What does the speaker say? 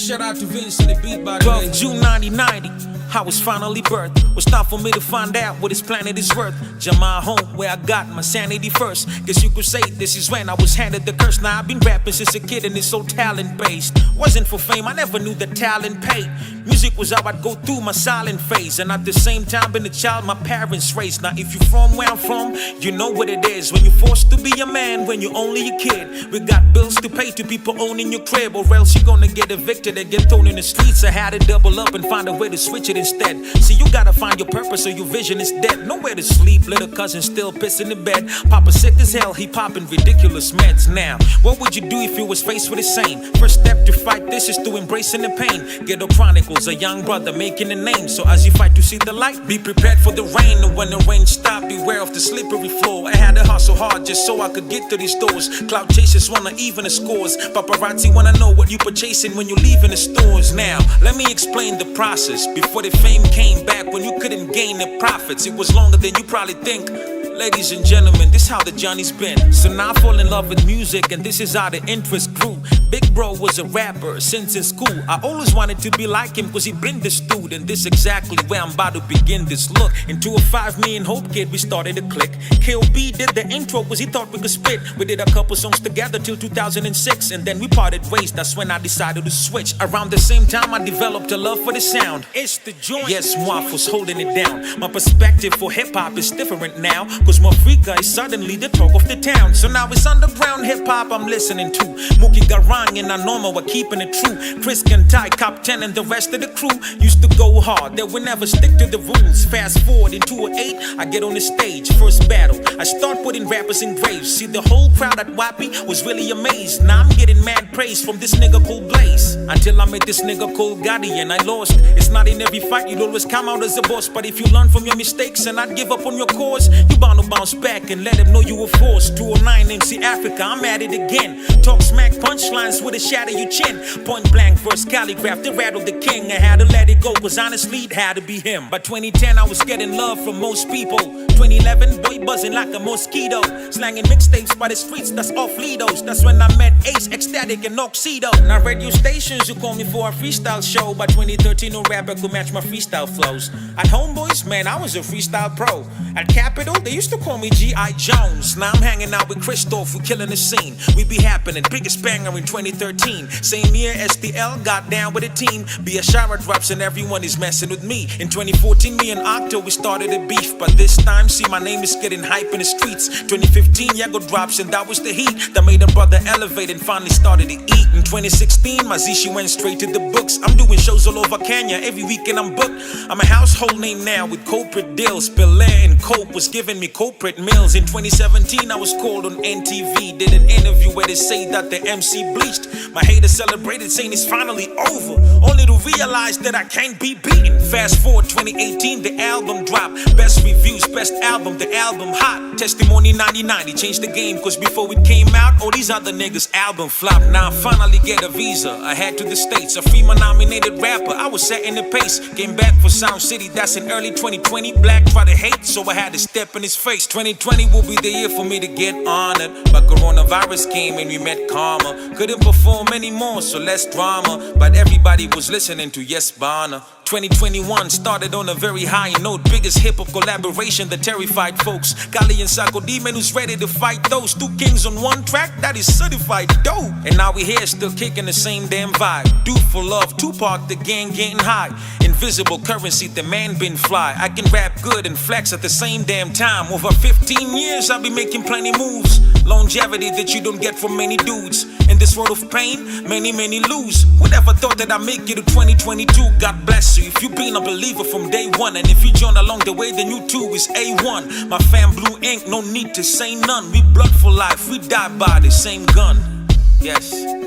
shout out to Vince on the beat, by the way. 12 June 1990, I was finally birthed. Was time for me to find out what this planet is worth. Jamal home, where I got my sanity first. Guess you could say this is when I was handed the curse. Now I've been rapping since a kid and it's so talent-based. Wasn't for fame, I never knew that talent paid. Music was how I'd go through my silent phase. And at the same time, been a child my parents raised. Now if you're from where I'm from, you know what it is. When you're forced to be a man, when you're only a kid. We got bills to pay to people owning your crib, or else you're gonna get evicted and get thrown in the streets. I had to double up and find a way to switch it instead. See, you gotta find your purpose or your vision is dead. Nowhere to sleep, little cousin still pissing in bed. Papa sick as hell, he popping ridiculous meds. Now, what would you do if you was faced with the same? First step to fight this is to embracing the pain. Ghetto Chronicles, a young brother making a name. So as you fight to see the light, be prepared for the rain. And when the rain stop, beware of the slippery floor. I had to hustle hard just so I could get to these doors. Cloud chasers wanna even the scores. Paparazzi wanna know what you purchasing when you leaving the stores. Now, let me explain the process. Before the fame came back, when you couldn't gain the profits, it was longer than you probably think. Ladies and gentlemen, this how the journey's been. So now I fall in love with music, and this is how the interest grew. Big bro was a rapper since in school. I always wanted to be like him, cause he bring this dude. And this exactly where I'm about to begin this look. In 205, me and Hope Kid, we started a click. KOB did the intro, cause he thought we could spit. We did a couple songs together till 2006, and then we parted ways. That's when I decided to switch. Around the same time, I developed a love for the sound. It's the joint. Yes, Mwaf was holding it down. My perspective for hip-hop is different now, cause Mafrika is suddenly the talk of the town. So now it's underground hip-hop I'm listening to. Mookie Garang and Anoma were keeping it true. Chris Kantai, Cop 10 and the rest of the crew used to go hard, they would never stick to the rules. Fast forward in 208, I get on the stage. First battle, I start putting rappers in graves. See, the whole crowd at Wappy was really amazed. Now I'm getting mad praise from this nigga called Blaze. Until I met this nigga called Gotti and I lost. It's not in every fight you'd always come out as a boss, but if you learn from your mistakes and not give up on your cause, you bound to bounce back and let them know you were forced. 209 MC Africa, I'm at it again. Talk smack punchlines with a shatter your chin. Point blank verse Khaligraph, they rattled the king. I had to let it go, cause honestly it had to be him. By 2010 I was getting love from most people. 2011, boy buzzing like a mosquito. Slanging mixtapes by the streets, that's off Lidos. That's when I met Ace, Ecstatic and Oxido. Now radio stations, you call me for a freestyle show. By 2013, no rapper could match my freestyle flows. At Homeboys, man, I was a freestyle pro. At Capitol, they used to call me G.I. Jones. Now I'm hanging out with Christoph, we killing the scene. We be happening, biggest banger in 2013. Same year, STL got down with a team. Be a shower drops and everyone is messing with me. In 2014, me and Octo, we started a beef. But this time, see, my name is getting hype in the streets. 2015, Yago drops and that was the heat that made a brother elevate and finally started to eat. In 2016, my Zishi went straight to the books. I'm doing shows all over Kenya, every weekend I'm booked. I'm a household name now with corporate deals. Belair and Cope was giving me corporate meals. In 2017, I was called on NTV. Did an interview where they say that the MC bleached. My haters celebrated saying it's finally over, only to realize that I can't be beaten. Fast forward 2018, the album dropped. Best reviews, best album, the album hot. Testimony 9090 changed the game, cause before it came out, all these other niggas' album flopped. Now I finally get a visa, I head to the States. A FEMA-nominated rapper, I was setting the pace. Came back for Sound City, that's in early 2020. Black tried to hate, so I had to step in his face. 2020 will be the year for me to get honored, but coronavirus came and we met karma. Couldn't perform anymore, so less drama, but everybody was listening to Yes Bana. 2021 started on a very high note. Biggest hip-hop collaboration that terrified folks. Kali and Sako Demon, who's ready to fight those. Two kings on one track, that is certified dope. And now we here still kicking the same damn vibe. Do for love, Tupac, the gang getting high. Invisible currency, the man been fly. I can rap good and flex at the same damn time. Over 15 years, I'll be making plenty moves. Longevity that you don't get from many dudes. In this world of pain, many lose. Who ever thought that I'd make it to 2022? God bless you if you've been a believer from day one. And if you join along the way, then you too is A1. My fam blue ink, no need to say none. We blood for life, we die by the same gun. Yes.